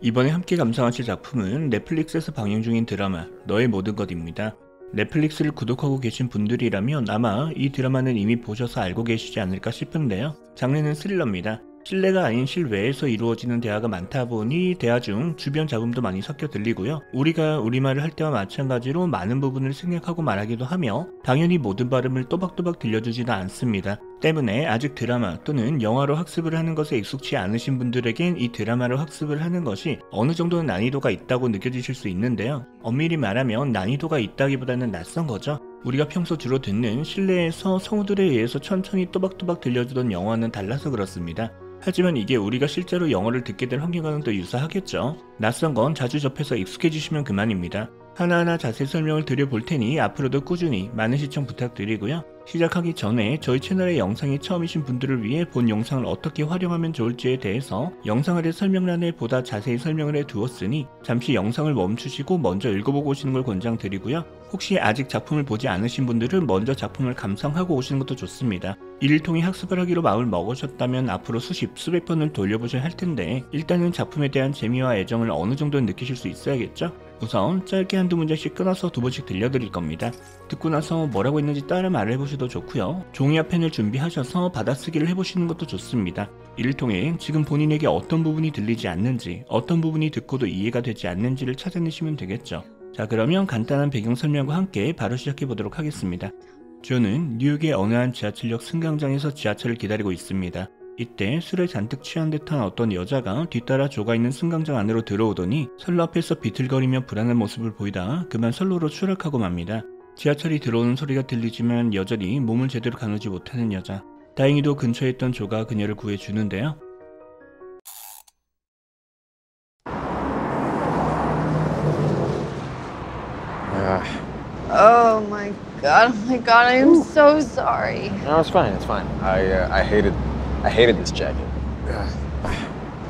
이번에 함께 감상하실 작품은 넷플릭스에서 방영 중인 드라마 너의 모든 것입니다. 넷플릭스를 구독하고 계신 분들이라면 아마 이 드라마는 이미 보셔서 알고 계시지 않을까 싶은데요. 장르는 스릴러입니다. 실내가 아닌 실외에서 이루어지는 대화가 많다 보니 대화 중 주변 잡음도 많이 섞여 들리고요. 우리가 우리말을 할 때와 마찬가지로 많은 부분을 생략하고 말하기도 하며 당연히 모든 발음을 또박또박 들려주지는 않습니다. 때문에 아직 드라마 또는 영화로 학습을 하는 것에 익숙치 않으신 분들에겐 이 드라마로 학습을 하는 것이 어느 정도는 난이도가 있다고 느껴지실 수 있는데요. 엄밀히 말하면 난이도가 있다기보다는 낯선 거죠. 우리가 평소 주로 듣는 실내에서 성우들에 의해서 천천히 또박또박 들려주던 영화는 달라서 그렇습니다. 하지만 이게 우리가 실제로 영어를 듣게 될 환경과는 또 유사하겠죠. 낯선 건 자주 접해서 익숙해지시면 그만입니다. 하나하나 자세히 설명을 드려볼 테니 앞으로도 꾸준히 많은 시청 부탁드리고요. 시작하기 전에 저희 채널의 영상이 처음이신 분들을 위해 본 영상을 어떻게 활용하면 좋을지에 대해서 영상 아래 설명란에 보다 자세히 설명을 해두었으니 잠시 영상을 멈추시고 먼저 읽어보고 오시는 걸 권장드리고요. 혹시 아직 작품을 보지 않으신 분들은 먼저 작품을 감상하고 오시는 것도 좋습니다. 이를 통해 학습을 하기로 마음을 먹으셨다면 앞으로 수백 번을 돌려보셔야 할 텐데 일단은 작품에 대한 재미와 애정을 어느 정도는 느끼실 수 있어야겠죠? 우선 짧게 한두 문장씩 끊어서 두 번씩 들려드릴 겁니다. 듣고 나서 뭐라고 했는지 따라 말해보셔도 좋고요. 종이와 펜을 준비하셔서 받아쓰기를 해보시는 것도 좋습니다. 이를 통해 지금 본인에게 어떤 부분이 들리지 않는지, 어떤 부분이 듣고도 이해가 되지 않는지를 찾아내시면 되겠죠. 자, 그러면 간단한 배경 설명과 함께 바로 시작해보도록 하겠습니다. 조는 뉴욕의 어느 한 지하철역 승강장에서 지하철을 기다리고 있습니다. 이때 술에 잔뜩 취한 듯한 어떤 여자가 뒤따라 조가 있는 승강장 안으로 들어오더니 선로 앞에서 비틀거리며 불안한 모습을 보이다 그만 선로로 추락하고 맙니다. 지하철이 들어오는 소리가 들리지만 여전히 몸을 제대로 가누지 못하는 여자. 다행히도 근처에 있던 조가 그녀를 구해주는데요. Oh my god, I am so sorry. No, it's fine, it's fine. I hated this jacket.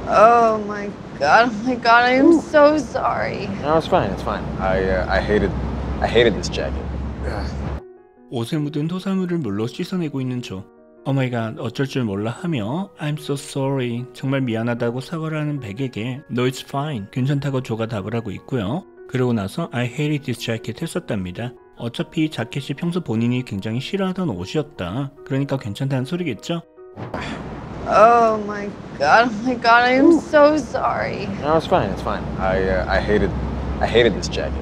Oh my god, I am so sorry. No, it's fine, it's fine. I hated this jacket. 옷에 묻은 토사물을 물로 씻어내고 있는 조. 오마이갓, 어쩔 줄 몰라 하며 I'm so sorry, 정말 미안하다고 사과를 하는 백에게 No, it's fine, 괜찮다고 조가 답을 하고 있고요. 그러고 나서 I hated this jacket 했었답니다. 어차피 자켓이 평소 본인이 굉장히 싫어하던 옷이었다. 그러니까 괜찮다는 소리겠죠? Oh my god, I am so sorry. No, it's fine, it's fine. I hated this jacket.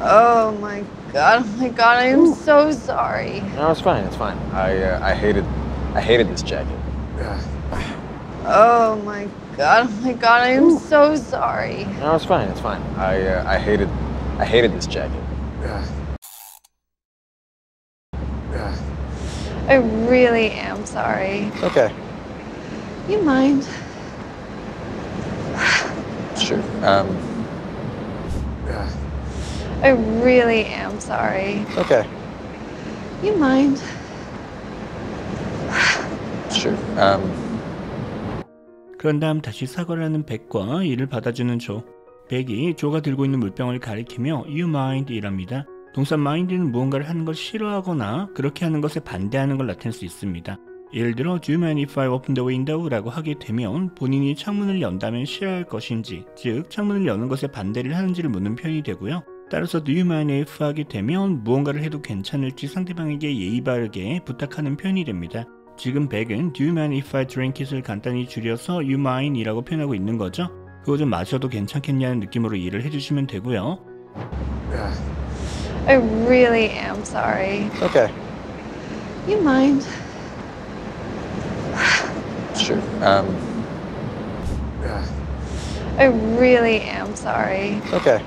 Oh my god, I am so sorry. No, it's fine, it's fine. I hated this jacket. Oh my god, I am so sorry. No, it's fine, it's fine. I hated this jacket. I really am sorry. It's okay. You mind? Sure. I really am sorry. It's okay. You mind? Sure. 그런 다음 다시 사과를 하는 백과 이를 받아주는 조. 백이 조가 들고 있는 물병을 가리키며 You mind 이랍니다. 동사 mind는 무언가를 하는 걸 싫어하거나 그렇게 하는 것에 반대하는 걸 나타낼 수 있습니다. 예를 들어 Do you mind if I open the window? 라고 하게 되면 본인이 창문을 연다면 싫어할 것인지, 즉 창문을 여는 것에 반대를 하는지를 묻는 표현이 되고요. 따라서 Do you mind if 하게 되면 무언가를 해도 괜찮을지 상대방에게 예의 바르게 부탁하는 표현이 됩니다. 지금 백은 Do you mind if I drink it을 간단히 줄여서 You mind 이라고 표현하고 있는 거죠. 그거 좀 마셔도 괜찮겠냐는 느낌으로 이해를 해주시면 되고요. I really am sorry. It's okay. You mind? Sure. I really am sorry. It's okay.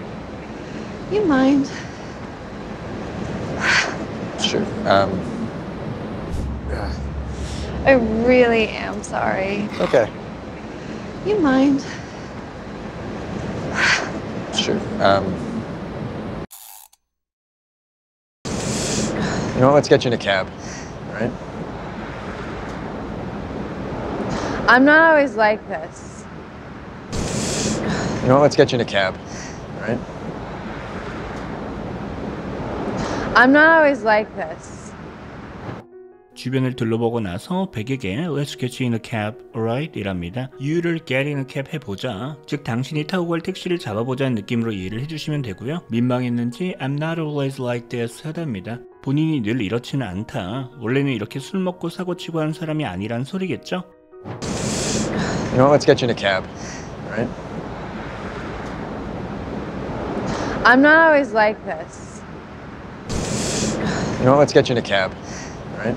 You mind? Sure. I really am sorry. It's okay. You mind? Sure. You know what? Let's get you in a cab. All right? I'm not always like this. You know what? Let's get you in a cab. All right? I'm not always like this. 주변을 둘러보고 나서 백에게 Let's get you in a cab, alright? 이랍니다. You를 get in a cab 해보자. 즉 당신이 타고 갈 택시를 잡아보자는 느낌으로 이해를 해주시면 되고요. 민망했는지 I'm not always like this 하답니다. 본인이 늘 이렇지는 않다. 원래는 이렇게 술 먹고 사고치고 하는 사람이 아니란 소리겠죠? You know, let's get you in a cab, right? I'm not always like this. You know, let's get you in a cab, right?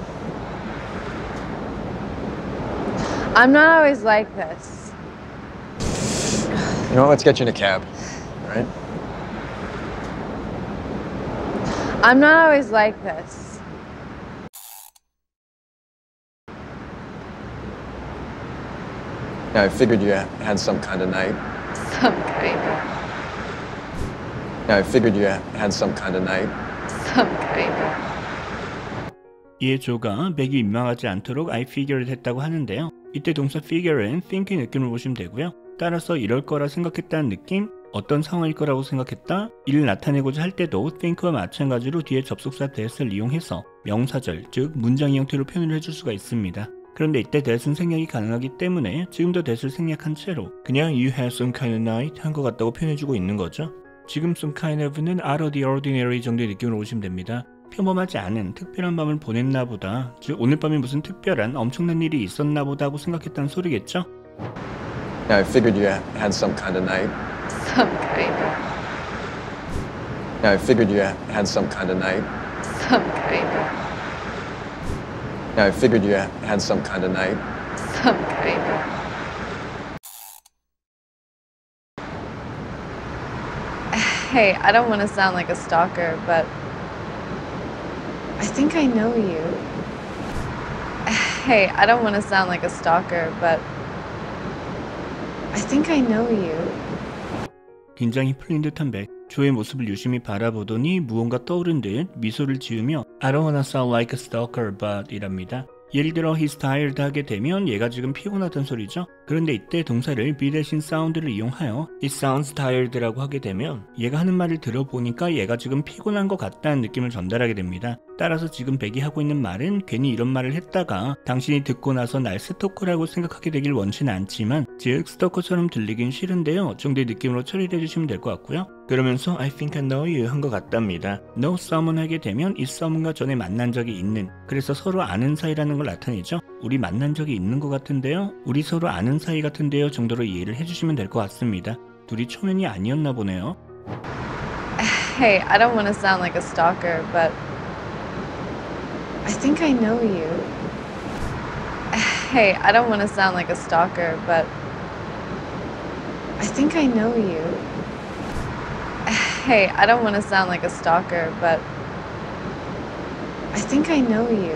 I'm not always like this. You know, let's get you in a cab, right? I'm not always like this. Yeah, I figured you had some kind of night. Some kind of. Yeah, I figured you had some kind of night. Some kind of. 이에 조가 맥이 민망하지 않도록 I figured 했다고 하는데요. 이때 동사 figure은 think의 느낌을 보시면 되고요. 따라서 이럴 거라 생각했다는 느낌, 어떤 상황일 거라고 생각했다, 이를 나타내고자 할 때도 think와 마찬가지로 뒤에 접속사 that을 이용해서 명사절, 즉 문장의 형태로 표현을 해줄 수가 있습니다. 그런데 이때 that은 생략이 가능하기 때문에 지금도 that을 생략한 채로 그냥 you had some kind of night 한 것 같다고 표현해주고 있는 거죠. 지금 some kind of는 out of the ordinary 정도의 느낌으로 보시면 됩니다. 평범하지 않은 특별한 밤을 보냈나 보다, 즉 오늘 밤에 무슨 특별한 엄청난 일이 있었나 보다 하고 생각했다는 소리겠죠? Yeah, I figured you had some kind of night. Some kind of. Yeah, I figured you had some kind of night. Some kind of. Yeah, I figured you had some kind of night. Some kind of. Hey, I don't want to sound like a stalker, but I think I know you. Hey, I don't want to sound like a stalker, but I think I know you. 긴장이 풀린 듯한 백, 조의 모습을 유심히 바라보더니 무언가 떠오른 듯 미소를 지으며 I don't wanna sound like a stalker but 이랍니다. 예를 들어 he's tired 하게 되면 얘가 지금 피곤하단 소리죠. 그런데 이때 동사를 be 대신 sound를 이용하여 he sounds tired라고 하게 되면 얘가 하는 말을 들어보니까 얘가 지금 피곤한 것 같다는 느낌을 전달하게 됩니다. 따라서 지금 백이 하고 있는 말은 괜히 이런 말을 했다가 당신이 듣고 나서 날 스토커라고 생각하게 되길 원치는 않지만, 즉 스토커처럼 들리긴 싫은데요 정도의 느낌으로 처리를 해주시면 될 것 같고요. 그러면서 I think I know you 한 것 같답니다. know someone 하게 되면 이 someone과 전에 만난 적이 있는, 그래서 서로 아는 사이라는 걸 나타내죠. 우리 만난 적이 있는 것 같은데요, 우리 서로 아는 사이 같은데요 정도로 이해를 해주시면 될 것 같습니다. 둘이 초면이 아니었나 보네요. Hey, I don't want to sound like a stalker, but I think I know you. Hey, I don't want to sound like a stalker, but I think I know you. Hey, I don't want to sound like a stalker, but I think I know you.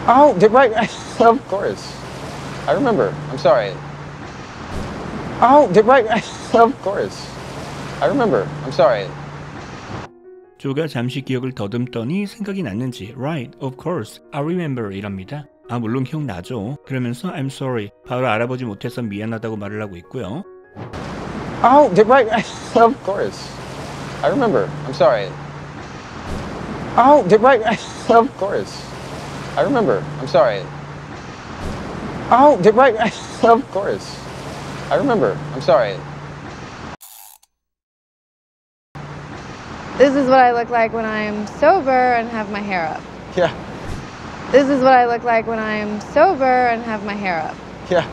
Oh, right. Of course. I remember. I'm sorry. Oh, right. Of course. I remember. I'm sorry. 조가 잠시 기억을 더듬더니 생각이 났는지 Right, of course, I remember 이랍니다. 아 물론 기억나죠. 그러면서 I'm sorry, 바로 알아보지 못해서 미안하다고 말을 하고 있고요. Oh, right. Of course. I remember. I'm sorry. Oh, right. Of course. I remember. I'm sorry. Oh, right. Of course. I remember. I'm sorry. This is what I look like when I'm sober and have my hair up. Yeah. This is what I look like when I'm sober and have my hair up. Yeah.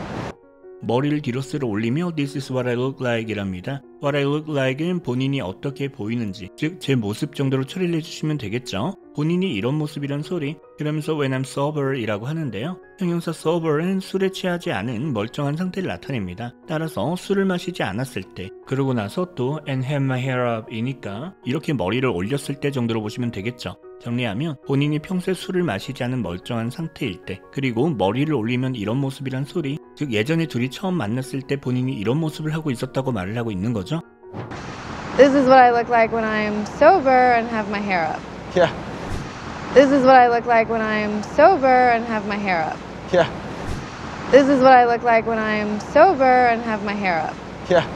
머리를 뒤로 쓸어 올리며 This is what I look like 이랍니다. What I look like은 본인이 어떻게 보이는지, 즉 제 모습 정도로 처리를 해주시면 되겠죠. 본인이 이런 모습이란 소리, 그러면서 when I'm sober 이라고 하는데요. 형용사 sober은 술에 취하지 않은 멀쩡한 상태를 나타냅니다. 따라서 술을 마시지 않았을 때, 그러고 나서 또 and have my hair up 이니까 이렇게 머리를 올렸을 때 정도로 보시면 되겠죠. 정리하면 본인이 평소에 술을 마시지 않은 멀쩡한 상태일 때, 그리고 머리를 올리면 이런 모습이란 소리, 즉 예전에 둘이 처음 만났을 때 본인이 이런 모습을 하고 있었다고 말을 하고 있는 거죠. This is what I look like when I'm sober and have my hair up. Yeah. This is what I look like when I'm sober and have my hair up. Yeah. This is what I look like when I'm sober and have my hair up. Yeah.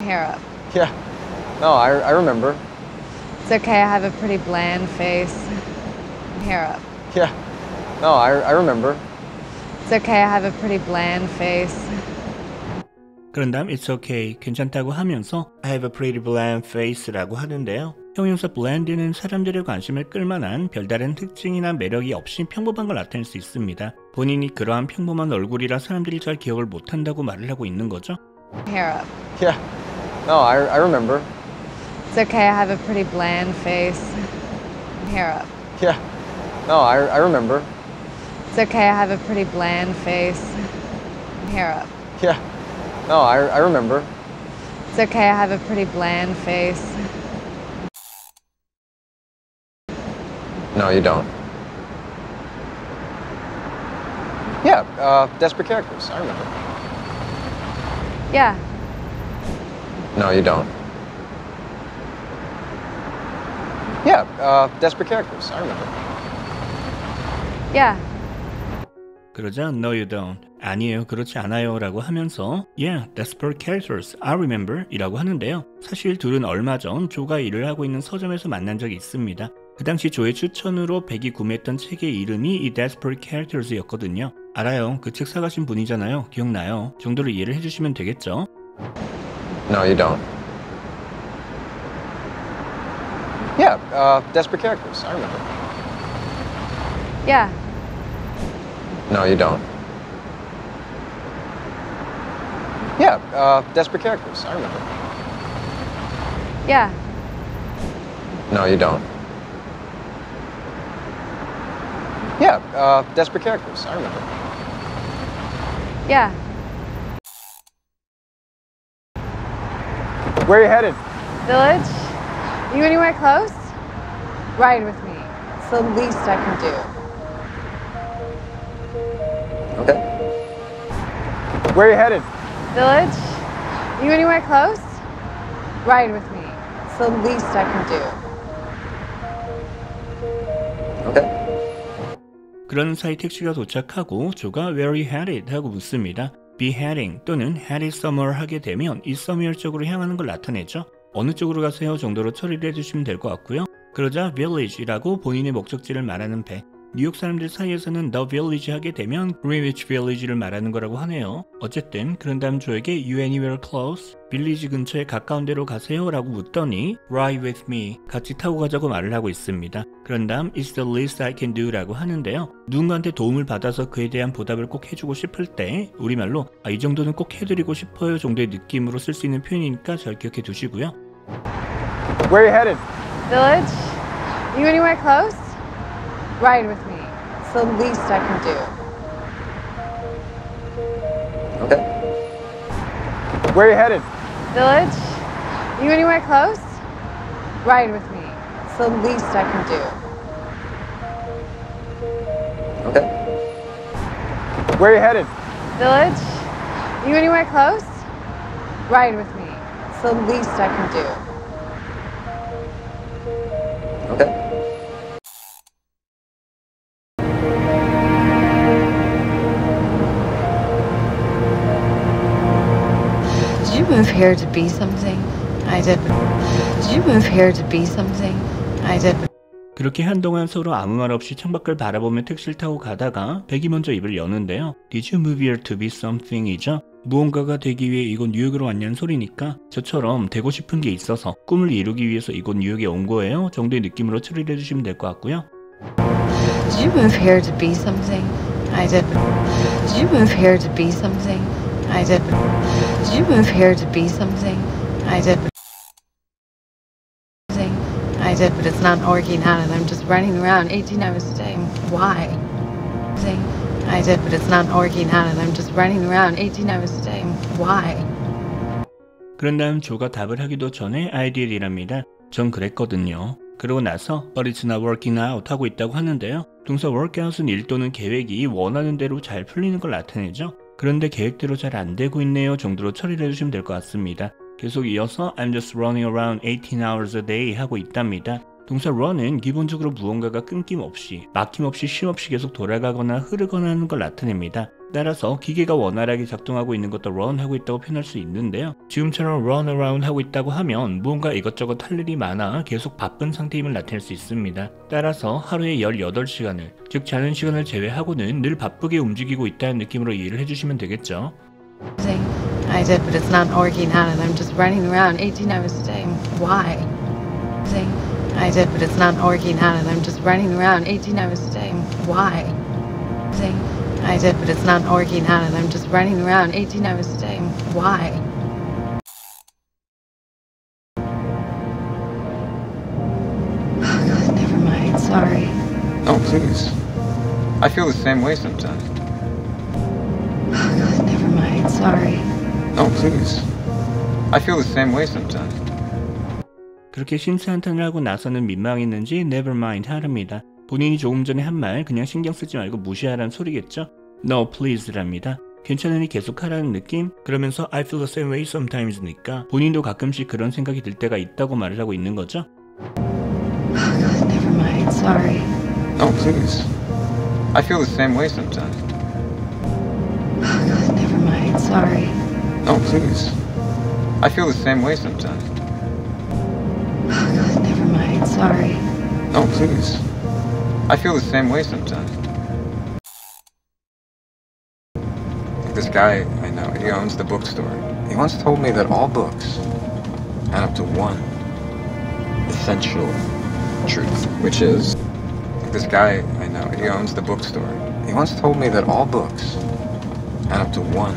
Hair up. Yeah. No, I remember. It's okay, I have a pretty bland face. Hair up. Yeah. No, I remember. It's okay, I have a pretty bland face. 그런 다음 It's okay, 괜찮다고 하면서 I have a pretty bland face라고 하는데요. 형용사 bland는 사람들의 관심을 끌만한 별다른 특징이나 매력이 없이 평범한 걸 나타낼 수 있습니다. 본인이 그러한 평범한 얼굴이라 사람들이 잘 기억을 못한다고 말을 하고 있는 거죠. Hair up. Yeah. No, I remember. It's okay, I have a pretty bland face. Hair up. Yeah. No, I remember. It's okay, I have a pretty bland face. Hair up. Yeah. No, I remember. It's okay, I have a pretty bland face. No, you don't. Yeah, Desperate Characters. I remember. Yeah. No, you don't. Yeah, Desperate Characters. I remember. Yeah. 그러자 No you don't, 아니에요 그렇지 않아요 라고 하면서 Yeah, Desperate Characters, I remember 이라고 하는데요. 사실 둘은 얼마 전 조가 일을 하고 있는 서점에서 만난 적이 있습니다. 그 당시 조의 추천으로 백이 구매했던 책의 이름이 이 Desperate Characters 였거든요. 알아요, 그 책 사가신 분이잖아요. 기억나요. 정도로 이해를 해주시면 되겠죠. No, you don't. Yeah, Desperate Characters. I remember. Yeah. No, you don't. Yeah, Desperate Characters. I remember. Yeah. No, you don't. Yeah, Desperate Characters. I remember. Yeah. Where are you headed? Village? You anywhere close? Ride with me. It's the least I can do. Okay. Where are you headed? Village? You anywhere close? Ride with me. It's the least I can do. Okay. 그런 사이 택시가 도착하고 조가 Where are you headed? 하고 묻습니다. Be heading 또는 headed somewhere 하게 되면 이 somewhere 쪽으로 향하는 걸 나타내죠. 어느 쪽으로 가세요 정도로 처리를 해주시면 될 것 같고요. 그러자 village이라고 본인의 목적지를 말하는 배. 뉴욕 사람들 사이에서는 The Village 하게 되면 Greenwich Village를 말하는 거라고 하네요. 어쨌든 그런 다음 조에게 You anywhere close? 빌리지 근처에 가까운 데로 가세요? 라고 묻더니 Ride with me, 같이 타고 가자고 말을 하고 있습니다. 그런 다음 It's the least I can do 라고 하는데요. 누군가한테 도움을 받아서 그에 대한 보답을 꼭 해주고 싶을 때 우리말로 이 정도는 꼭 해드리고 싶어요 정도의 느낌으로 쓸 수 있는 표현이니까 잘 기억해 두시고요. Where are you headed? Village? You anywhere close? Ride with me. It's the least I can do. Okay. Where are you headed? Village? You anywhere close? Ride with me. It's the least I can do. Okay. Where are you headed? Village? You anywhere close? Ride with me. It's the least I can do. Okay. Did you move here to be something? I did. Did you move here to be something? I did. 그렇게 한동안 서로 아무 말 없이 창밖을 바라보며 택시를 타고 가다가 백이 먼저 입을 여는데요. Did you move here to be something? 이죠. 무언가가 되기 위해 이곳 뉴욕으로 왔냐는 소리니까 저처럼 되고 싶은 게 있어서 꿈을 이루기 위해서 이곳 뉴욕에 온 거예요 정도의 느낌으로 처리를 해주시면 될 것 같고요. Did you move here to be something? I did. Did you move here to be something? I did. Did you move here to be something? I did. I did, but it's not working out, and I'm just running around 18 hours a day. Why? I did, but it's not working out, and I'm just running around 18 hours a day. Why? 그런 다음 조가 답을 하기도 전에 I did 이랍니다. 전 그랬거든요. 그러고 나서 But it's not working out 하고 있다고 하는데요. 동사 work out은 일 또는 계획이 원하는 대로 잘 풀리는 걸 나타내죠. 그런데 계획대로 잘 안 되고 있네요 정도로 처리를 해주시면 될 것 같습니다. 계속 이어서 I'm just running around 18 hours a day 하고 있답니다. 동사 run은 기본적으로 무언가가 끊김없이, 막힘없이, 쉼없이 계속 돌아가거나 흐르거나 하는 걸 나타냅니다. 따라서 기계가 원활하게 작동하고 있는 것도 run 하고 있다고 표현할 수 있는데요. 지금처럼 run around 하고 있다고 하면 무언가 이것저것 할 일이 많아 계속 바쁜 상태임을 나타낼 수 있습니다. 따라서 하루에 18시간을, 즉 자는 시간을 제외하고는 늘 바쁘게 움직이고 있다는 느낌으로 이해를 해주시면 되겠죠. I did, but it's not working out and I'm just running around 18 hours a day. Why? I did, but it's not working out and I'm just running around 18 hours a day. Why? I did, but it's not working out and I'm just running around 18 hours a day. Why? Oh God, never mind, sorry. Oh, please. I feel the same way sometimes. Oh God, never mind, sorry. Oh, please. I feel the same way sometimes. 그렇게 심사한탄을 하고 나서는 민망했는지 never mind 하랍니다. 본인이 조금 전에 한 말 그냥 신경 쓰지 말고 무시하라는 소리겠죠? No please랍니다. 괜찮으니 계속하라는 느낌? 그러면서 I feel the same way sometimes니까 본인도 가끔씩 그런 생각이 들 때가 있다고 말을 하고 있는 거죠? Oh God, never mind, sorry. Oh, please. I feel the same way sometimes. Oh God, never mind, sorry. Oh, please. I feel the same way sometimes. Oh God, never mind, sorry. Oh, please. I feel the same way sometimes. This guy I know, he owns the bookstore. He once told me that all books add up to one essential truth, which is, this guy I know, he owns the bookstore. He once told me that all books add up to one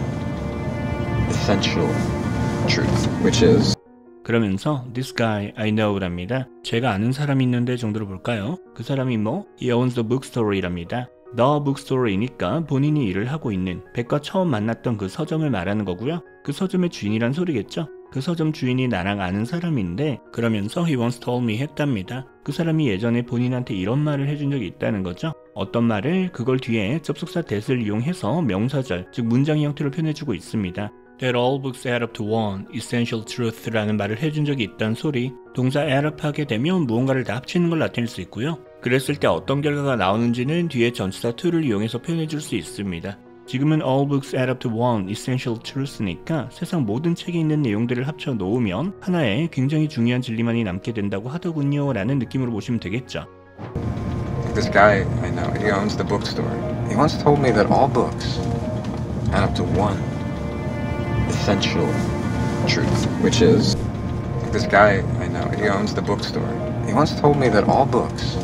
essential truth, which is. 그러면서 this guy I know랍니다. 제가 아는 사람이 있는데 정도로 볼까요? 그 사람이 뭐? He owns the bookstore이랍니다. The bookstore이니까 본인이 일을 하고 있는 백과 처음 만났던 그 서점을 말하는 거고요. 그 서점의 주인이란 소리겠죠? 그 서점 주인이 나랑 아는 사람인데 그러면서 he once told me 했답니다. 그 사람이 예전에 본인한테 이런 말을 해준 적이 있다는 거죠. 어떤 말을? 그걸 뒤에 접속사 that을 이용해서 명사절, 즉 문장의 형태로 표현해주고 있습니다. That all books add up to one essential truth라는 말을 해준 적이 있다는 소리. 동사 add up 하게 되면 무언가를 다 합치는 걸 나타낼 수 있고요. 그랬을 때 어떤 결과가 나오는지는 뒤에 전치사 to를 이용해서 표현해줄 수 있습니다. 지금은 all books add up to one essential truth니까 세상 모든 책에 있는 내용들을 합쳐 놓으면 하나의 굉장히 중요한 진리만이 남게 된다고 하더군요 라는 느낌으로 보시면 되겠죠. This guy I know, he owns the bookstore. He once told me that all books add up to one essential truth, which is, this guy I know, he owns the bookstore. He once told me that all books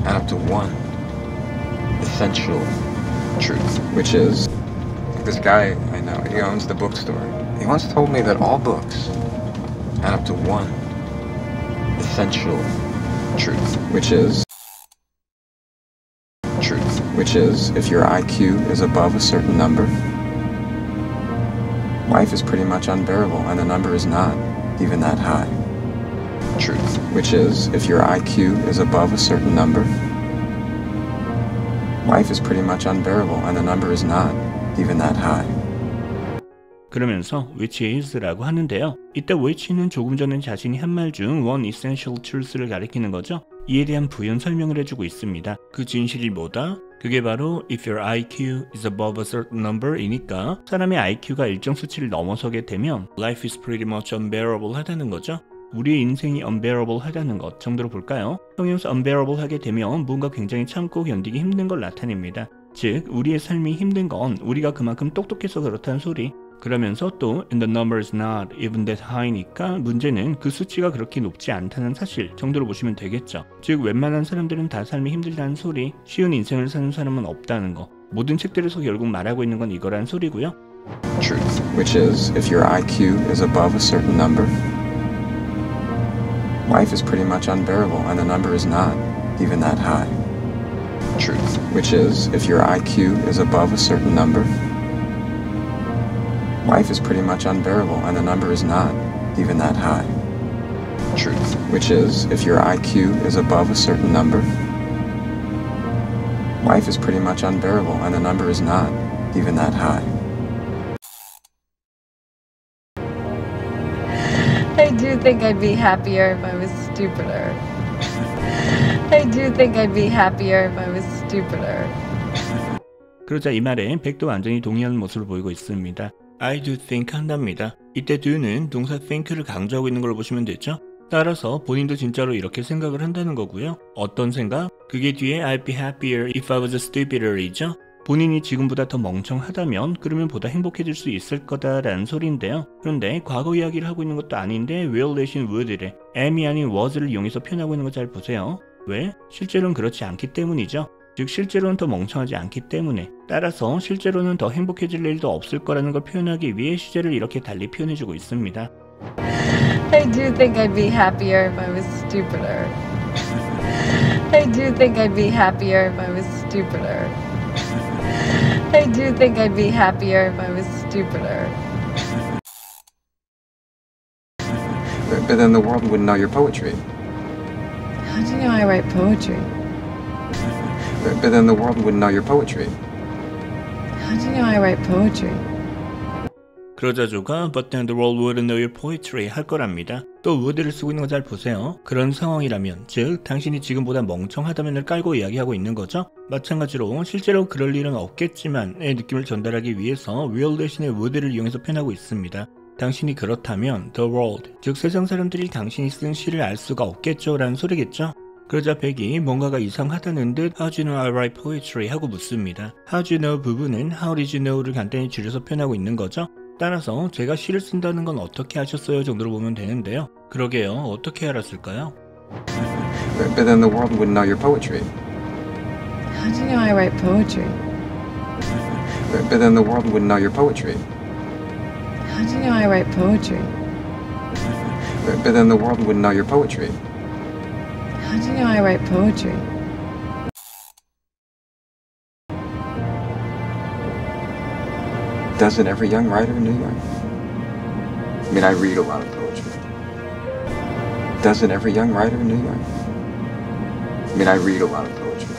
add up to one essential truth, which is, this guy I know, he owns the bookstore. He once told me that all books add up to one essential truth, which is, if your IQ is above a certain number, life is pretty much unbearable and the number is not even that high. Truth, which is, if your IQ is above a certain number, life is pretty much unbearable and the number is not even that high. 그러면서 which is라고 하는데요. 이때 which는 조금 전에 자신이 한 말 중 one essential truth를 가리키는 거죠. 이에 대한 부연 설명을 해주고 있습니다. 그 진실이 뭐다? 그게 바로 if your IQ is above a certain number 이니까 사람의 IQ가 일정 수치를 넘어서게 되면 life is pretty much unbearable 하다는 거죠. 우리의 인생이 unbearable 하다는 것 정도로 볼까요? 형용사 unbearable 하게 되면 뭔가 굉장히 참고 견디기 힘든 걸 나타냅니다. 즉 우리의 삶이 힘든 건 우리가 그만큼 똑똑해서 그렇다는 소리. 그러면서 또 and the number is not even that high니까 문제는 그 수치가 그렇게 높지 않다는 사실 정도로 보시면 되겠죠. 즉 웬만한 사람들은 다 삶이 힘들다는 소리, 쉬운 인생을 사는 사람은 없다는 거. 모든 책들에서 결국 말하고 있는 건 이거란 소리고요. Truth, which is if your IQ is above a certain number, life is pretty much unbearable and the number is not even that high. Truth, which is if your IQ is above a certain number, life is pretty much unbearable and the number is not even that high. Truth, which is, if your IQ is above a certain number, life is pretty much unbearable and the number is not even that high. I do think I'd be happier if I was stupider. I do think I'd be happier if I was stupider. 그러자 이 말에 백도 완전히 동의하는 모습을 보이고 있습니다. I do think 한답니다. 이때 do는 동사 think를 강조하고 있는 걸로 보시면 되죠. 따라서 본인도 진짜로 이렇게 생각을 한다는 거고요. 어떤 생각? 그게 뒤에 I'd be happier if I was stupider 이죠. 본인이 지금보다 더 멍청하다면 그러면 보다 행복해질 수 있을 거다라는 소리인데요. 그런데 과거 이야기를 하고 있는 것도 아닌데 will 대신 would를 am이 아닌 was를 이용해서 표현하고 있는 거 잘 보세요. 왜? 실제로는 그렇지 않기 때문이죠. 즉 실제로는 더 멍청하지 않기 때문에, 따라서 실제로는 더 행복해질 일도 없을 거라는 걸 표현하기 위해 시제를 이렇게 달리 표현해주고 있습니다. I do think I'd be happier if I was stupider. I do think I'd be happier if I was stupider. I do think I'd be happier if I was stupider. But then the world wouldn't know your poetry. How do you know I write poetry? But then the world wouldn't know your poetry. How do you know I write poetry? 그러자 조가 But then the world wouldn't know your poetry 할 거랍니다. 또 would를 쓰고 있는 거 잘 보세요. 그런 상황이라면, 즉 당신이 지금보다 멍청하다면을 깔고 이야기하고 있는 거죠. 마찬가지로 실제로 그럴 일은 없겠지만의 느낌을 전달하기 위해서 will 대신에 would를 이용해서 표현하고 있습니다. 당신이 그렇다면 the world, 즉 세상 사람들이 당신이 쓴 시를 알 수가 없겠죠 라는 소리겠죠. 그러자 백이 뭔가가 이상하다는 듯 How do you know I write poetry 하고 묻습니다. How do you know 부분은 How did you know를 간단히 줄여서 표현하고 있는 거죠. 따라서 제가 시를 쓴다는 건 어떻게 하셨어요 정도로 보면 되는데요. 그러게요. 어떻게 알았을까요? But then the world wouldn't know your poetry. How do you know I write poetry? But then the world wouldn't know your poetry. How do you know I write poetry? But then the world wouldn't know your poetry. How do you know I write poetry? Doesn't every young writer in New York? I mean, I read a lot of poetry. Doesn't every young writer in New York? I mean, I read a lot of poetry.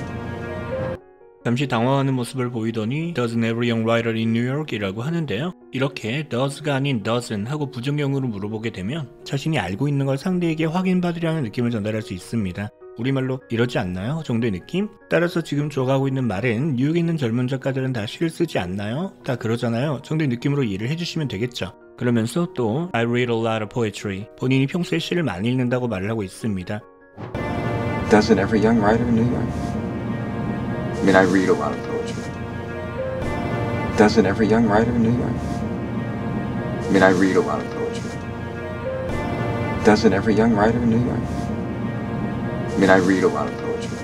잠시 당황하는 모습을 보이더니 Doesn't every young writer in New York? 이라고 하는데요. 이렇게 does가 아닌 doesn't 하고 부정형으로 물어보게 되면 자신이 알고 있는 걸 상대에게 확인받으려는 느낌을 전달할 수 있습니다. 우리말로 이러지 않나요? 정도의 느낌? 따라서 지금 조가 하고 있는 말은 뉴욕에 있는 젊은 작가들은 다 시를 쓰지 않나요? 다 그러잖아요. 정도의 느낌으로 이해를 해주시면 되겠죠. 그러면서 또 I read a lot of poetry, 본인이 평소에 시를 많이 읽는다고 말을 하고 있습니다. Doesn't every young writer in New York? I mean, I read a lot of poetry. Doesn't every young writer in New York? I mean, I read a lot of poetry. Doesn't every young writer in New York? I mean, I read a lot of poetry.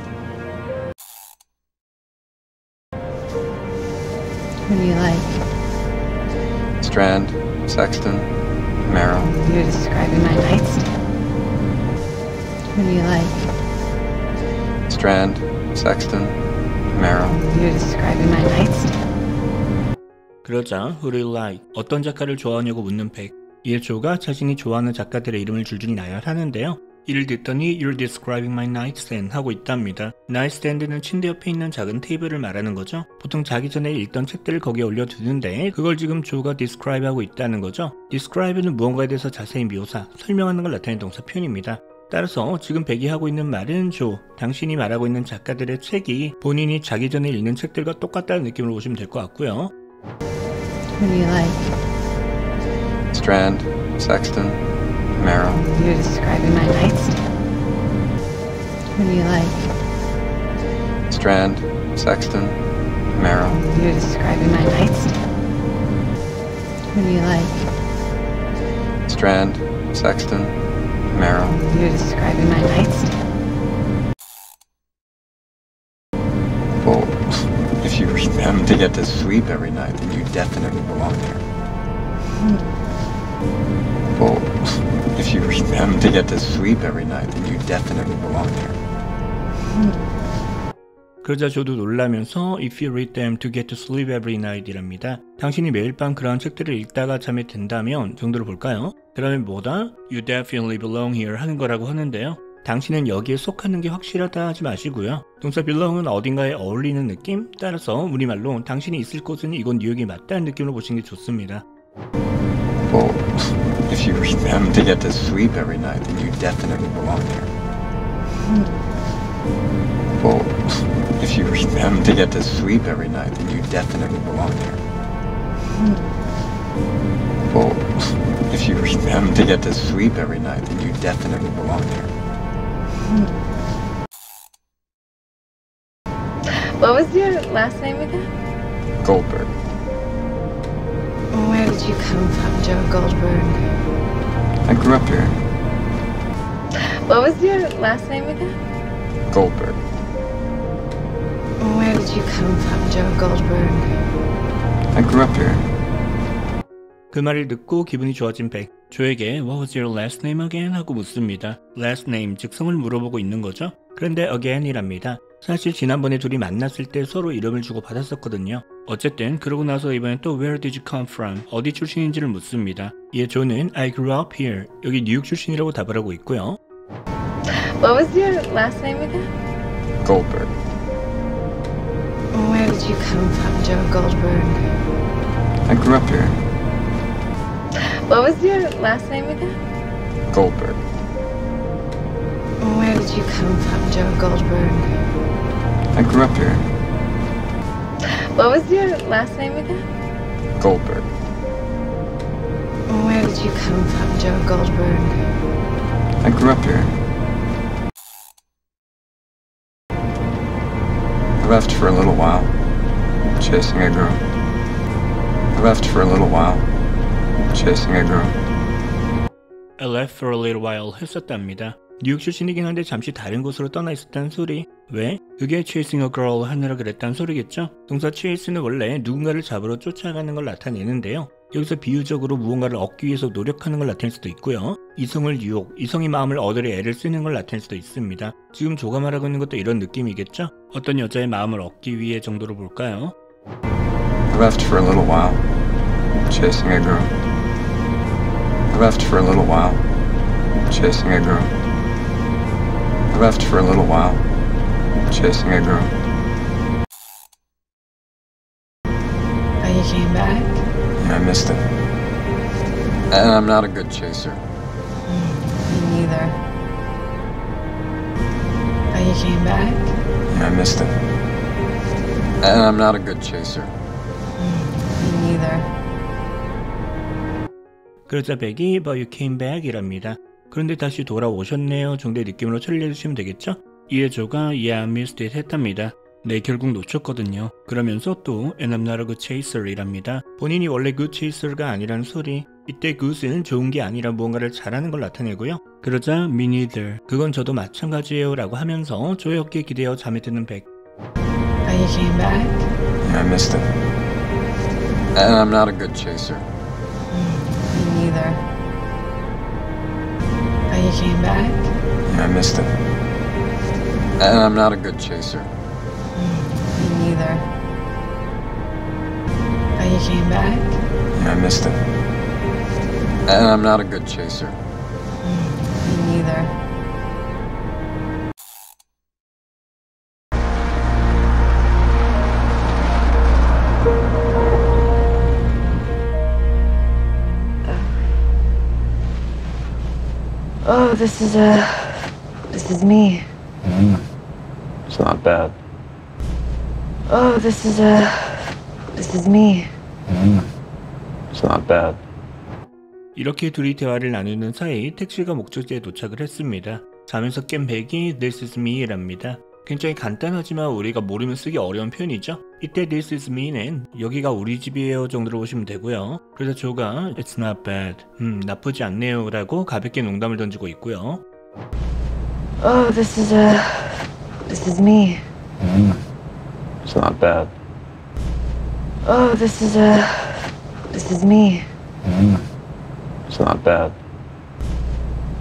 Who do you like? Strand, Sexton, Merrill. You're describing my nightstand. Who do you like? Strand, Sexton, Merrill. You're describing my nightstand. 그러자 Who do you like? 어떤 작가를 좋아하냐고 묻는 백. 이에 조가 자신이 좋아하는 작가들의 이름을 줄줄이 나열하는데요. 이를 듣더니 You're describing my nightstand 하고 있답니다. nightstand는 침대 옆에 있는 작은 테이블을 말하는 거죠. 보통 자기 전에 읽던 책들을 거기에 올려두는데 그걸 지금 조가 describe 하고 있다는 거죠. describe는 무언가에 대해서 자세히 묘사, 설명하는 걸 나타내는 동사 표현입니다. 따라서 지금 백이 하고 있는 말은 조, 당신이 말하고 있는 작가들의 책이 본인이 자기 전에 읽는 책들과 똑같다는 느낌으로 보시면 될 것 같고요. Who do you like? Strand, Sexton, Merrill. You're describing my nightstand. Who do you like? Strand, Sexton, Merrill. You're describing my nightstand. Who do you like? Strand, Sexton, Merrill. You're describing my nightstand. Well, if you read them to get to sleep every night, then you definitely belong there. Well, if you read them to get to sleep every night, then you definitely belong there. 그러자 저도 놀라면서 If you read them to get to sleep every night 이랍니다. 당신이 매일 밤 그러한 책들을 읽다가 잠에 든다면 정도로 볼까요? 그러면 뭐다? You definitely belong here 하는 거라고 하는데요. 당신은 여기에 속하는 게 확실하다 하지 마시고요. 동사 belong은 어딘가에 어울리는 느낌? 따라서 우리말로 당신이 있을 곳은 이건 뉴욕이 맞다는 느낌으로 보시는 게 좋습니다. Well, if you read them to get to sleep every night, then you definitely belong there. Well, if you read them to get to sleep every night, then you definitely belong there. Well, if you read them to get to sleep every night, then you definitely belong there. What was your last name again? Goldberg. Where did you come from, Joe Goldberg? I grew up here. What was your last name again? Goldberg. Where did you come from, Joe Goldberg? I grew up here. 그 말을 듣고 기분이 좋아진 백. 조에게 What was your last name again? 하고 묻습니다. Last name, 즉 성을 물어보고 있는 거죠. 그런데 again이랍니다. 사실 지난번에 둘이 만났을 때 서로 이름을 주고 받았었거든요. 어쨌든 그러고 나서 이번엔 또 Where did you come from? 어디 출신인지를 묻습니다. 이에 조는 I grew up here. 여기 뉴욕 출신이라고 답을 하고 있고요. What was your last name again? Goldberg. Where did you come from, Joe Goldberg? I grew up here. What was your last name again? Goldberg. Where did you come from, Joe Goldberg? I grew up here. What was your last name again? Goldberg. Where did you come from, Joe Goldberg? I grew up here. I left for a little while, chasing a girl. I left for a little while, chasing a girl. I left for a little while 했었답니다. 뉴욕 출신이긴 한데 잠시 다른 곳으로 떠나 있었다는 소리. 왜? 그게 chasing a girl 하느라 그랬다는 소리겠죠? 동사 chase는 원래 누군가를 잡으러 쫓아가는 걸 나타내는데요. 여기서 비유적으로 무언가를 얻기 위해서 노력하는 걸 나타낼 수도 있고요. 이성을 유혹, 이성이 마음을 얻으려 애를 쓰는 걸 나타낼 수도 있습니다. 지금 조가 말하고 있는 것도 이런 느낌이겠죠? 어떤 여자의 마음을 얻기 위해 정도로 볼까요? I left for a little while, chasing a girl. I left for a little while, chasing a girl. I left for a little while, chasing a girl. Oh, you came back? Yeah, I missed it. And I'm not a good chaser. Me neither. Oh, you came back? Yeah, I missed it. And I'm not a good chaser. Me neither. 그러자 백이 But you came back 이랍니다. 그런데 다시 돌아오셨네요 정도의 느낌으로 처리해 주시면 되겠죠? 이에 조가 Yeah, I missed it 했답니다. 네, 결국 놓쳤거든요. 그러면서 또 And I'm not a good chaser 이랍니다. 본인이 원래 good chaser가 아니라는 소리. 이때 good은 좋은 게 아니라 무언가를 잘하는 걸 나타내고요. 그러자 me neither. 그건 저도 마찬가지예요 라고 하면서 조의 어깨에 기대어 잠에 드는 백. Oh, you came back? Yeah, I missed it. And I'm not a good chaser. Me neither. Oh, you came back? Yeah, I missed it. And I'm not a good chaser. Me neither. Oh, you came back? Yeah, I missed it. And I'm not a good chaser. Me neither. Oh, this is me. It's not bad. Oh, this is me. It's not bad. 이렇게 둘이 대화를 나누는 사이 택시가 목적지에 도착을 했습니다. 잠에서 깬 백이 This is me랍니다. 굉장히 간단하지만 우리가 모르면 쓰기 어려운 표현이죠. 이때 This is me는 여기가 우리 집이에요 정도로 보시면 되고요. 그래서 조가 It's not bad. 나쁘지 않네요 라고 가볍게 농담을 던지고 있고요. Oh, this is me. It's not bad. Oh, this is me. It's not bad.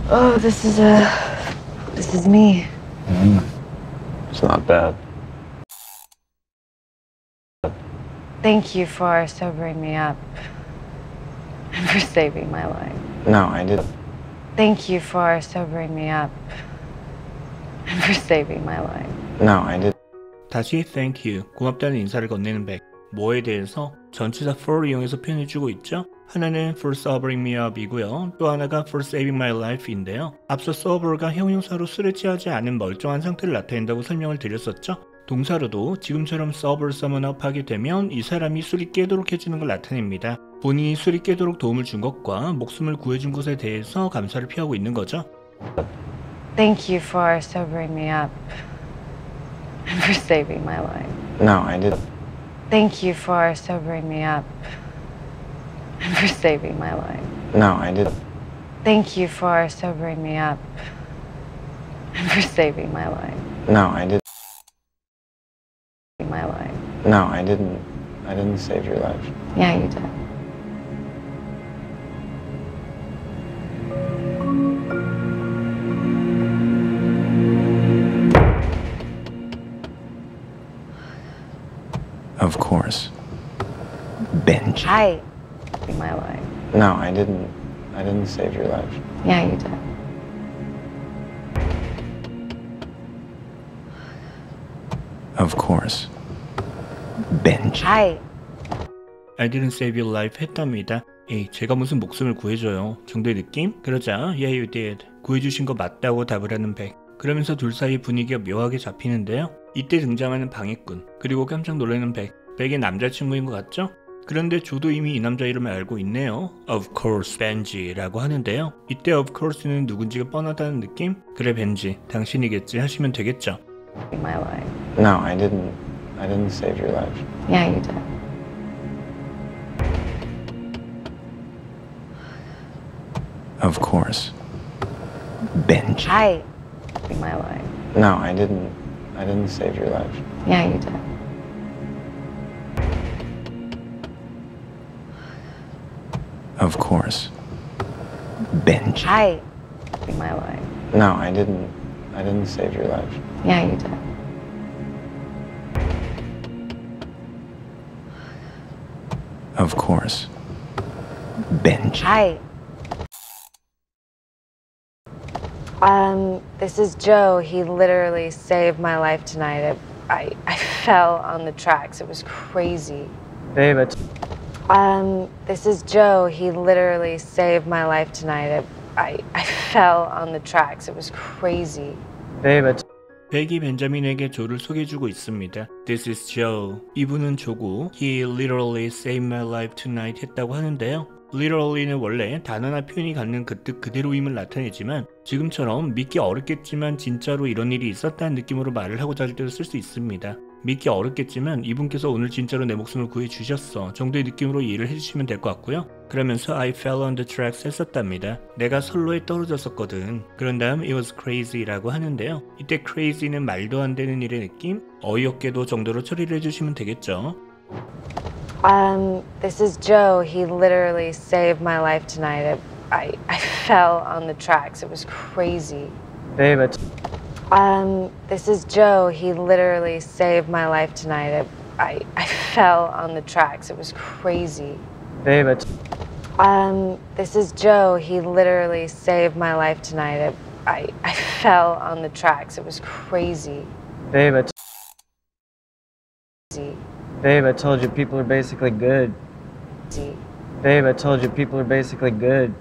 Oh, this is me. It's not bad. Thank you for sobering me up and for saving my life. No, I didn't. Thank you for sobering me up and for saving my life. No, I didn't. 다시 thank you, 고맙다는 인사를 건네는 백. 뭐에 대해서 전치사 for 이용해서 표현해주고 있죠. 하나는 for sobering me up이고요. 또 하나가 for saving my life인데요. 앞서 sober가 형용사로 술에 취하지 않은 멀쩡한 상태를 나타낸다고 설명을 드렸었죠. 동사로도 지금처럼 serve를 summon up 하게 되면 이 사람이 술이 깨도록 해주는 걸 나타냅니다. 본인이 술이 깨도록 도움을 준 것과 목숨을 구해준 것에 대해서 감사를 표하고 있는 거죠. Thank you for sobering me up and for saving my life. No, I didn't. Thank you for sobering me up and for saving my life. No, I didn't. Thank you for sobering me up and for saving my life. No, I didn't. My life. No, I didn't. I didn't save your life. Yeah, you did. Of course. Benji. I my life. No, I didn't. I didn't save your life. Yeah, you did. Of course. Benji. I I didn't save your life 했답니다. 에이, 제가 무슨 목숨을 구해줘요 정도의 느낌? 그러자 Yeah you did. 구해주신 거 맞다고 답을 하는 백. 그러면서 둘 사이 분위기가 묘하게 잡히는데요. 이때 등장하는 방해꾼 그리고 깜짝 놀라는 백. 백의 남자친구인 것 같죠? 그런데 조도 이미 이 남자 이름을 알고 있네요. Of course, 벤지라고 하는데요. 이때 of course는 누군지가 뻔하다는 느낌? 그래 벤지, 당신이겠지 하시면 되겠죠. my life. No, I didn't. I didn't save your life. Yeah, you did. Of course. Benji. I my life. No, I didn't. I didn't save your life. Yeah, you did. Of course. Benji. I my life. No, I didn't. I didn't save your life. Yeah, you did. Of course. Benji. Hi. This is Joe. He literally saved my life tonight. I fell on the tracks. It was crazy. Babe, it's This is Joe. He literally saved my life tonight. I fell on the tracks. It was crazy. babe, it's 백이 벤자민에게 조를 소개해주고 있습니다. This is Joe. 이분은 조고 He literally saved my life tonight 했다고 하는데요. literally는 원래 단어나 표현이 갖는 그 뜻 그대로임을 나타내지만 지금처럼 믿기 어렵겠지만 진짜로 이런 일이 있었다는 느낌으로 말을 하고자 할 때도 쓸 수 있습니다. 믿기 어렵겠지만 이분께서 오늘 진짜로 내 목숨을 구해주셨어 정도의 느낌으로 이해를 해주시면 될 것 같고요. 그러면서 I fell on the tracks 했었답니다. 내가 선로에 떨어졌었거든. 그런 다음 it was crazy라고 하는데요. 이때 crazy는 말도 안 되는 일의 느낌? 어이없게도 정도로 처리를 해주시면 되겠죠. This is Joe. He literally saved my life tonight. I fell on the tracks. It was crazy. babe, it's This is Joe. He literally saved my life tonight. I fell on the tracks. It was crazy. babe, it's This is Joe. He literally saved my life tonight. I fell on the tracks. It was crazy. babe, it's babe, I told you people are basically good. Babe, I told you people are basically good.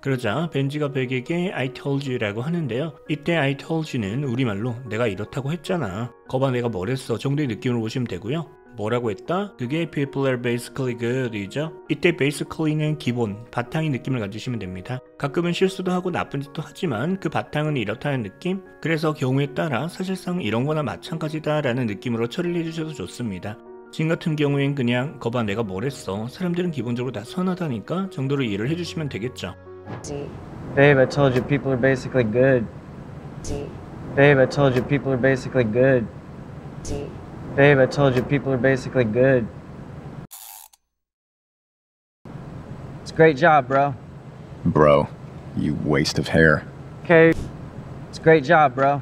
그러자 벤지가 백에게 I told you라고 하는데요. 이때 I told you는 우리말로 내가 이렇다고 했잖아. 거봐 내가 뭘 했어 정도의 느낌으로 보시면 되고요. 뭐라고 했다? 그게 people are basically good 이죠. 이때 basically는 기본, 바탕의 느낌을 가지시면 됩니다. 가끔은 실수도 하고 나쁜 짓도 하지만 그 바탕은 이렇다는 느낌? 그래서 경우에 따라 사실상 이런 거나 마찬가지다 라는 느낌으로 처리를 해주셔도 좋습니다. 지금 같은 경우엔 그냥 거봐 내가 뭘 했어. 사람들은 기본적으로 다 선하다니까 정도로 이해를 해주시면 되겠죠. Babe, I told you people are basically good. Babe, I told you people are basically good. Babe, I told you people are basically good. It's a great job, bro. Bro, you waste of hair. Okay. It's a great job, bro.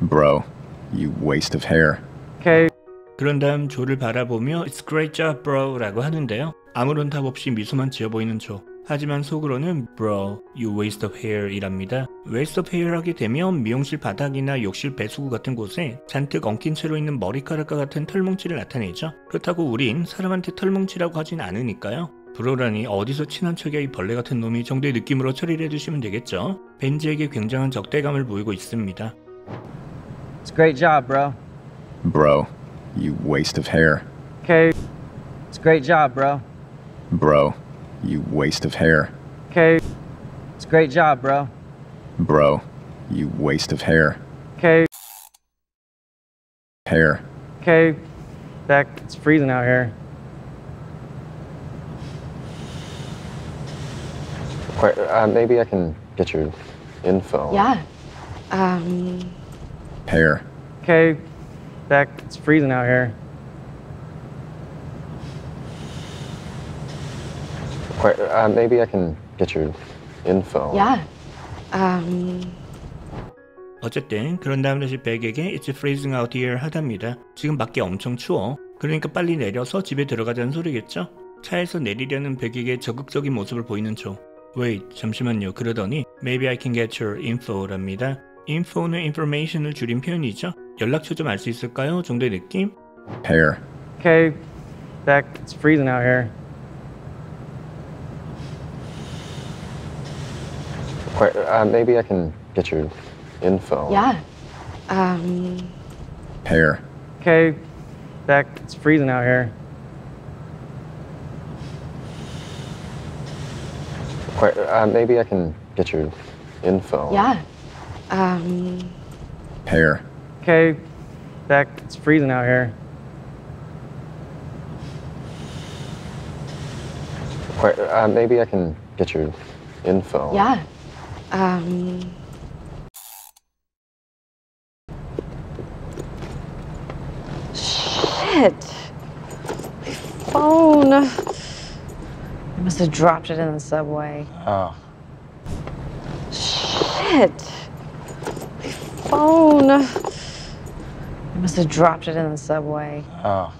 Bro, you waste of hair. Okay. 그런 다음 조를 바라보며 It's great job bro 라고 하는데요. 아무런 답 없이 미소만 지어 보이는 조. 하지만 속으로는 Bro, you waste of hair 이랍니다. waste of hair 하게 되면 미용실 바닥이나 욕실 배수구 같은 곳에 잔뜩 엉킨 채로 있는 머리카락과 같은 털뭉치를 나타내죠. 그렇다고 우린 사람한테 털뭉치라고 하진 않으니까요. 브로라니 어디서 친한 척이야 이 벌레 같은 놈이 정도의 느낌으로 처리를 해주시면 되겠죠. 벤지에게 굉장한 적대감을 보이고 있습니다. It's a great job, bro. Bro, you waste of hair. Okay. It's a great job, bro. Bro, you waste of hair. Okay. It's a great job, bro. Bro, you waste of hair. Okay. Hair. Okay. Beck, it's freezing out here. Wait, maybe I can get your info. Yeah. Hair. Okay. Beck, it's freezing out here. Wait, maybe I can get your info. Yeah. 어쨌든 그런 다음 다시 백에게 It's freezing out here 하답니다. 지금 밖에 엄청 추워. 그러니까 빨리 내려서 집에 들어가자는 소리겠죠? 차에서 내리려는 백에게 적극적인 모습을 보이는 조. Wait, 잠시만요. 그러더니 Maybe I can get your info랍니다. info는 information을 줄인 표현이죠. 연락처 좀 알 수 있을까요? 정도의 느낌? Hair. Okay. Beck, it's freezing out here. Wait, maybe I can get your info. Yeah. Hair. Okay. Beck, it's freezing out here. Wait, maybe I can get your info. Yeah. Hair. Okay. Beck, it's freezing out here. Wait, maybe I can get your info. Yeah. Shit. My phone. I must have dropped it in the subway. Oh. Shit. My phone. I must have dropped it in the subway. Oh.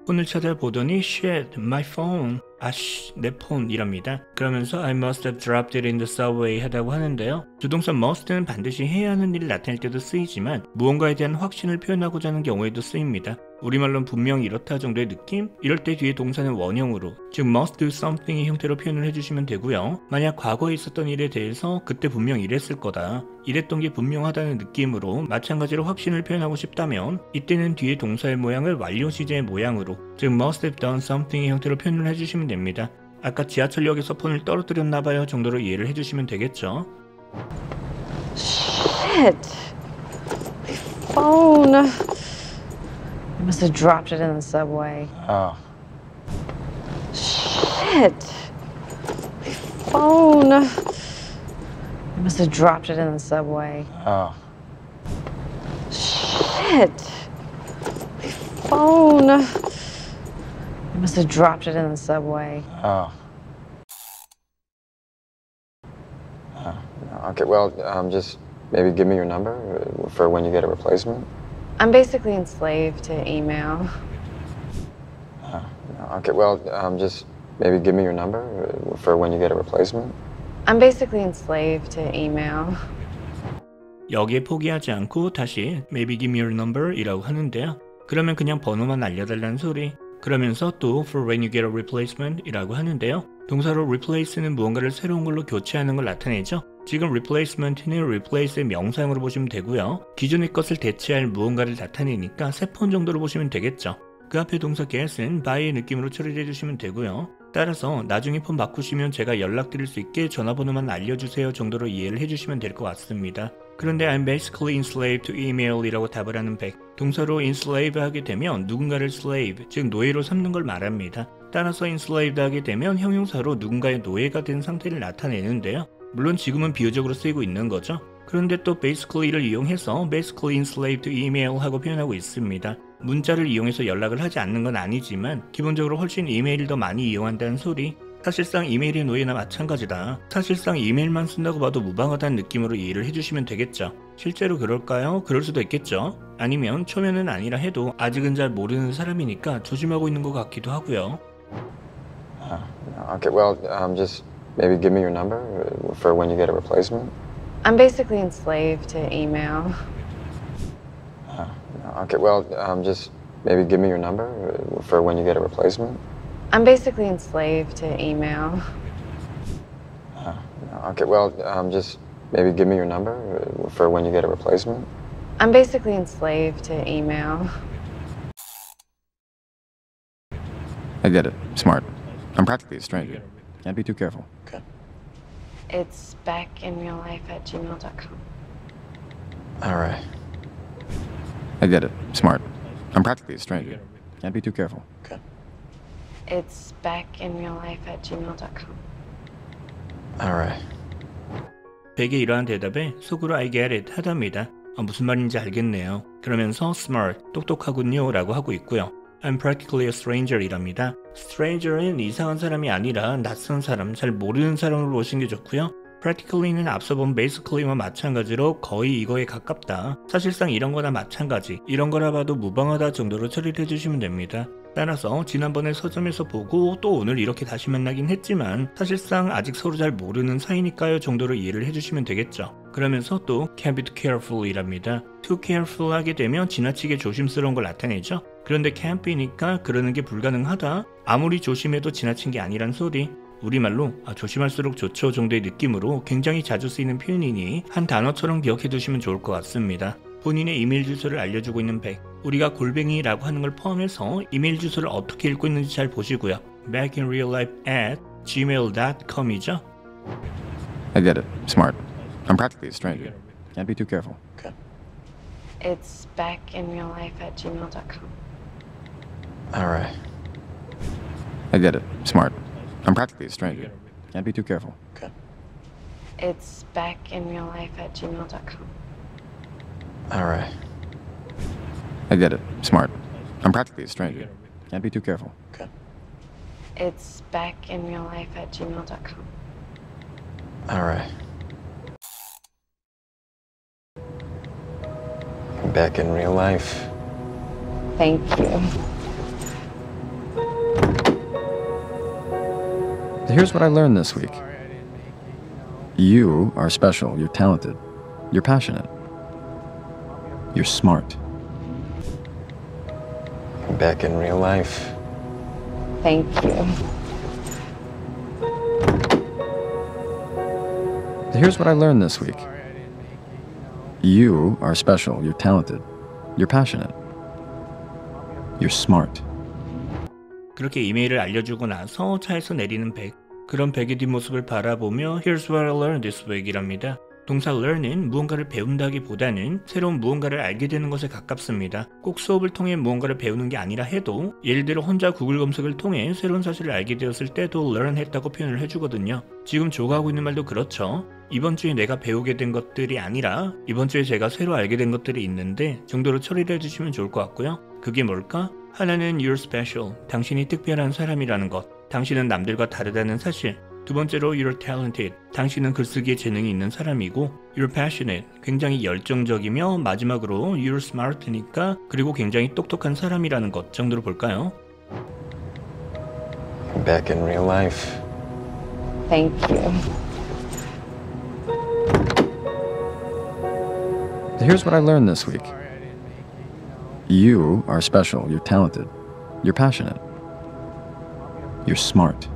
폰을 찾아보더니 Shit, my phone. 아씨, 내 폰이랍니다. 그러면서 I must have dropped it in the subway 하다고 하는데요. 조동사 must는 반드시 해야 하는 일을 나타낼 때도 쓰이지만 무언가에 대한 확신을 표현하고자 하는 경우에도 쓰입니다. 우리말로는 분명 이렇다 정도의 느낌? 이럴 때 뒤에 동사는 원형으로, 즉 must do something의 형태로 표현을 해주시면 되고요. 만약 과거에 있었던 일에 대해서 그때 분명 이랬을 거다, 이랬던 게 분명하다는 느낌으로 마찬가지로 확신을 표현하고 싶다면 이때는 뒤에 동사의 모양을 완료 시제의 모양으로, 즉 must have done something의 형태로 표현을 해주시면 됩니다. 아까 지하철역에서 폰을 떨어뜨렸나봐요 정도로 이해를 해주시면 되겠죠. Shit. My phone. I must have dropped it in the subway. Oh. Shit. My phone. I must have dropped it in the subway. Oh. Shit. My phone. I must have dropped it in the subway. Oh. Okay, well, just maybe give me your number for when you get a replacement. I'm basically enslaved to email. Okay, well, just maybe give me your number for when you get a replacement. I'm basically enslaved to email. 여기에 포기하지 않고 다시 Maybe give me your number 이라고 하는데요. 그러면 그냥 번호만 알려달라는 소리. 그러면서 또 For when you get a replacement 이라고 하는데요. 동사로 replace는 무언가를 새로운 걸로 교체하는 걸 나타내죠. 지금 replacement는 replace의 명사형으로 보시면 되고요. 기존의 것을 대체할 무언가를 나타내니까 새 폰 정도로 보시면 되겠죠. 그 앞에 동사 get은 buy의 느낌으로 처리해 주시면 되고요. 따라서 나중에 폰 바꾸시면 제가 연락드릴 수 있게 전화번호만 알려주세요 정도로 이해를 해주시면 될 것 같습니다. 그런데 I'm basically enslaved to email 이라고 답을 하는 백. 동사로 enslave 하게 되면 누군가를 slave, 즉 노예로 삼는 걸 말합니다. 따라서 enslaved 하게 되면 형용사로 누군가의 노예가 된 상태를 나타내는데요. 물론 지금은 비유적으로 쓰이고 있는 거죠. 그런데 또 basically를 이용해서 basically enslaved to email 하고 표현하고 있습니다. 문자를 이용해서 연락을 하지 않는 건 아니지만 기본적으로 훨씬 이메일을 더 많이 이용한다는 소리. 사실상 이메일의 노예나 마찬가지다. 사실상 이메일만 쓴다고 봐도 무방하다는 느낌으로 이해를 해주시면 되겠죠. 실제로 그럴까요? 그럴 수도 있겠죠. 아니면 초면은 아니라 해도 아직은 잘 모르는 사람이니까 조심하고 있는 것 같기도 하고요. Okay, well, just maybe give me your number for when you get a replacement. I'm basically enslaved to email. Okay, well, just maybe give me your number for when you get a replacement. I'm basically enslaved to email. Okay, well, just maybe give me your number for when you get a replacement. I'm basically enslaved to email. I get it. Smart. I'm practically a stranger. Can't be too careful. Okay. It's beckinreallife@gmail.com. All right. I get it. Smart. I'm practically a stranger. Can't be too careful. Okay. It's beckinreallife@gmail.com. All right. 백의 이러한 대답에 속으로 I get it 하답니다. 무슨 말인지 알겠네요. 그러면서 smart, 똑똑하군요 라고 하고 있고요. I'm practically a stranger 이랍니다. stranger은 이상한 사람이 아니라 낯선 사람, 잘 모르는 사람으로 보시는 게 좋고요. practically는 앞서 본 basically와 마찬가지로 거의 이거에 가깝다. 사실상 이런 거나 마찬가지, 이런 거라 봐도 무방하다 정도로 처리를 해주시면 됩니다. 따라서 지난번에 서점에서 보고 또 오늘 이렇게 다시 만나긴 했지만 사실상 아직 서로 잘 모르는 사이니까요 정도로 이해를 해주시면 되겠죠. 그러면서 또 can't be too careful 이랍니다. too careful 하게 되면 지나치게 조심스러운 걸 나타내죠. 그런데 can't be니까 그러는 게 불가능하다. 아무리 조심해도 지나친 게 아니란 소리. 우리말로 조심할수록 좋죠 정도의 느낌으로 굉장히 자주 쓰이는 표현이니 한 단어처럼 기억해 두시면 좋을 것 같습니다. 본인의 이메일 주소를 알려주고 있는 백, 우리가 골뱅이라고 하는 걸 포함해서 이메일 주소를 어떻게 읽고 있는지 잘 보시고요. beckinreallife@gmail.com이죠. I get it. Smart. I'm practically a stranger. Can't be too careful. Okay. It's beckinreallife@gmail.com. All right. I get it. Smart. I'm practically a stranger. Can't be too careful. Okay. It's beckinreallife@gmail.com. All right. I get it. Smart. I'm practically a stranger. Can't be too careful. Okay. It's beckinreallife@gmail.com. All right. Back in real life. Thank you. Here's what I learned this week. You are special. You're talented. You're passionate. You're smart. Back in real life. Thank you. Here's what I learned this week. You are special. You're talented. You're passionate. You're smart. 그렇게 이메일을 알려주고 나서 차에서 내리는 백. 그런 백의 뒷모습을 바라보며 Here's what I learned this week이랍니다. 동사 learn은 무언가를 배운다기보다는 새로운 무언가를 알게 되는 것에 가깝습니다. 꼭 수업을 통해 무언가를 배우는 게 아니라 해도 예를 들어 혼자 구글 검색을 통해 새로운 사실을 알게 되었을 때도 learn 했다고 표현을 해주거든요. 지금 조가 하고 있는 말도 그렇죠. 이번 주에 내가 배우게 된 것들이 아니라 이번 주에 제가 새로 알게 된 것들이 있는데 정도로 처리를 해주시면 좋을 것 같고요. 그게 뭘까? 하나는 you're special, 당신이 특별한 사람이라는 것, 당신은 남들과 다르다는 사실. 두 번째로 you're talented, 당신은 글쓰기에 재능이 있는 사람이고 you're passionate, 굉장히 열정적이며 마지막으로 you're smart니까 그리고 굉장히 똑똑한 사람이라는 것 정도로 볼까요? Back in real life. Thank you. Here's what I learned this week. You are special. You're talented. You're passionate. You're smart.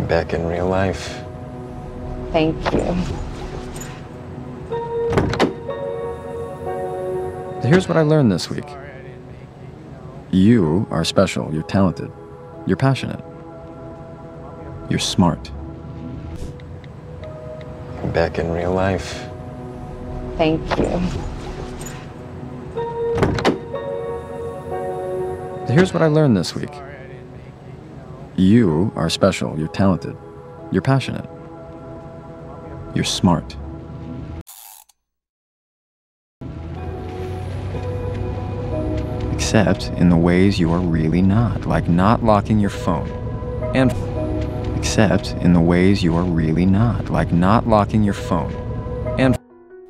Back in real life. Thank you. Here's what I learned this week. You are special. You're talented. You're passionate. You're smart. Back in real life. Thank you. Here's what I learned this week. You are special. You're talented. You're passionate. You're smart. Except in the ways you are really not, like not locking your phone. And except in the ways you are really not, like not locking your phone. And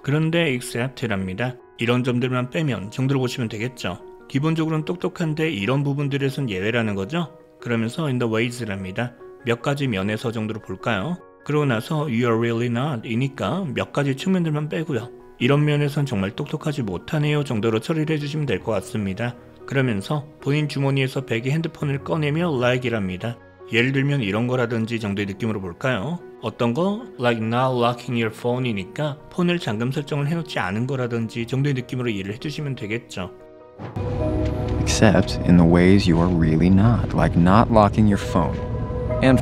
그런데 except랍니다. 이런 점들만 빼면 정도로 보시면 되겠죠. 기본적으로는 똑똑한데 이런 부분들에선 예외라는 거죠. 그러면서 in the ways랍니다. 몇 가지 면에서 정도로 볼까요? 그러고 나서 you are really not 이니까 몇 가지 측면들만 빼고요. 이런 면에선 정말 똑똑하지 못하네요 정도로 처리를 해주시면 될 것 같습니다. 그러면서 본인 주머니에서 백의 핸드폰을 꺼내며 like이랍니다. 예를 들면 이런 거라든지 정도의 느낌으로 볼까요? 어떤 거? Like not locking your phone이니까 폰을 잠금 설정을 해놓지 않은 거라든지 정도의 느낌으로 이해를 해주시면 되겠죠. Except in the ways you are really not, like not locking your phone. And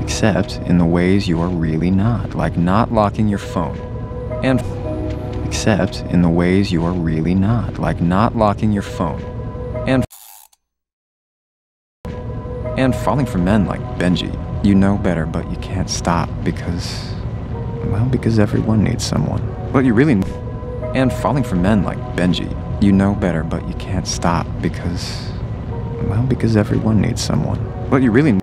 except in the ways you are really not, like not locking your phone. And except in the ways you are really not, like not locking your phone. And falling for men like Benji. You know better, but you can't stop because, well, because everyone needs someone. But you really... And falling for men like Benji. You know better, but you can't stop because, well, because everyone needs someone. But you really...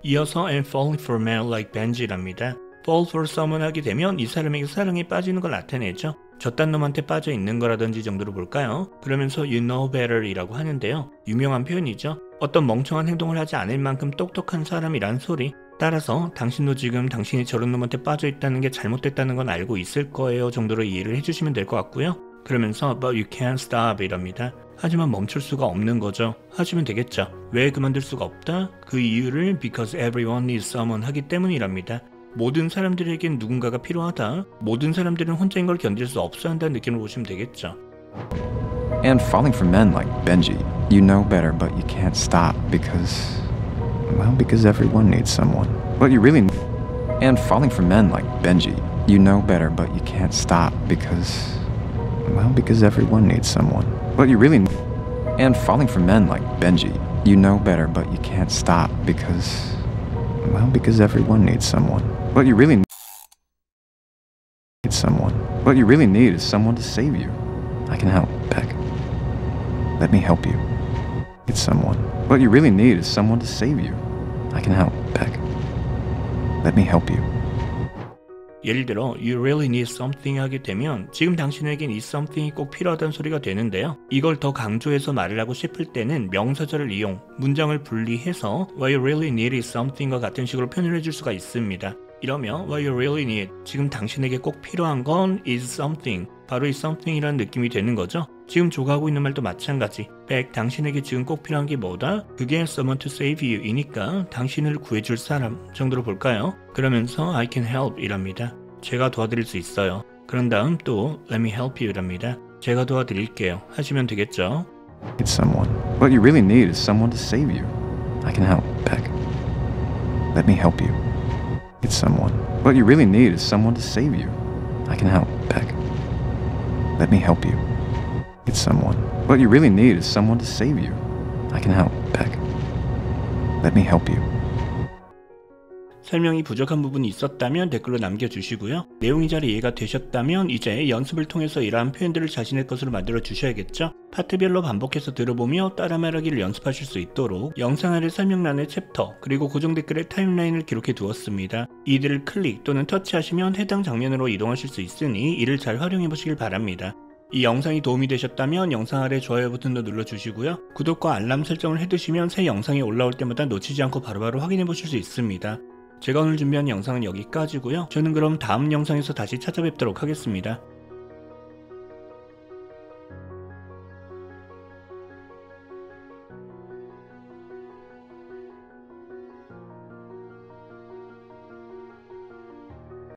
이어서 and falling for a man like Benji랍니다. fall for someone 하게 되면 이 사람에게 사랑에 빠지는 걸 나타내죠. 저딴 놈한테 빠져 있는 거라든지 정도로 볼까요? 그러면서 you know better 이라고 하는데요. 유명한 표현이죠. 어떤 멍청한 행동을 하지 않을 만큼 똑똑한 사람이란 소리. 따라서 당신도 지금 당신이 저런 놈한테 빠져 있다는 게 잘못됐다는 건 알고 있을 거예요 정도로 이해를 해주시면 될 것 같고요. 그러면서 but you can't stop 이랍니다. 하지만 멈출 수가 없는 거죠. 하시면 되겠죠. 왜 그만둘 수가 없다? 그 이유를 because everyone needs someone 하기 때문이랍니다. 모든 사람들에겐 누군가가 필요하다. 모든 사람들은 혼자인 걸 견딜 수 없어 한다는 느낌으로 보시면 되겠죠. And falling for men like Benji. You know better, but you can't stop because, well, because everyone needs someone. But you really... And falling for men like Benji. You know better, but you can't stop because, well, because everyone needs someone. But you really... And falling for men like Benji. You know better, but you can't stop because, well, because everyone needs someone. What you really need someone. What you really need is someone to save you. I can help, Beck. Let me help you. It's someone. What you really need is someone to save you. I can help, Beck. Let me help you. 예를 들어 you really need something 하게 되면 지금 당신에겐 이 something이 꼭 필요하다는 소리가 되는데요. 이걸 더 강조해서 말을 하고 싶을 때는 명사절을 이용, 문장을 분리해서 what you really need is something과 같은 식으로 표현을 해줄 수가 있습니다. 이러면 what you really need, 지금 당신에게 꼭 필요한 건 is something, 바로 이 something이라는 느낌이 되는 거죠. 지금 조가 하고 있는 말도 마찬가지. Beck, 당신에게 지금 꼭 필요한 게 뭐다? 그게 someone to save you 이니까 당신을 구해줄 사람 정도로 볼까요? 그러면서 I can help 이랍니다. 제가 도와드릴 수 있어요. 그런 다음 또 let me help you 이랍니다. 제가 도와드릴게요. 하시면 되겠죠. It's someone. What you really need is someone to save you. I can help, Beck. Let me help you. It's someone. What you really need is someone to save you. I can help, Beck. Let me help you. It's someone. What you really need is someone to save you. I can help, Beck. Let me help you. 설명이 부족한 부분이 있었다면 댓글로 남겨주시고요. 내용이 잘 이해가 되셨다면 이제 연습을 통해서 이러한 표현들을 자신의 것으로 만들어 주셔야겠죠. 파트별로 반복해서 들어보며 따라 말하기를 연습하실 수 있도록 영상 아래 설명란에 챕터 그리고 고정 댓글에 타임라인을 기록해 두었습니다. 이들을 클릭 또는 터치하시면 해당 장면으로 이동하실 수 있으니 이를 잘 활용해 보시길 바랍니다. 이 영상이 도움이 되셨다면 영상 아래 좋아요 버튼도 눌러주시고요. 구독과 알람 설정을 해두시면 새 영상이 올라올 때마다 놓치지 않고 바로바로 확인해 보실 수 있습니다. 제가 오늘 준비한 영상은 여기까지고요. 저는 그럼 다음 영상에서 다시 찾아뵙도록 하겠습니다.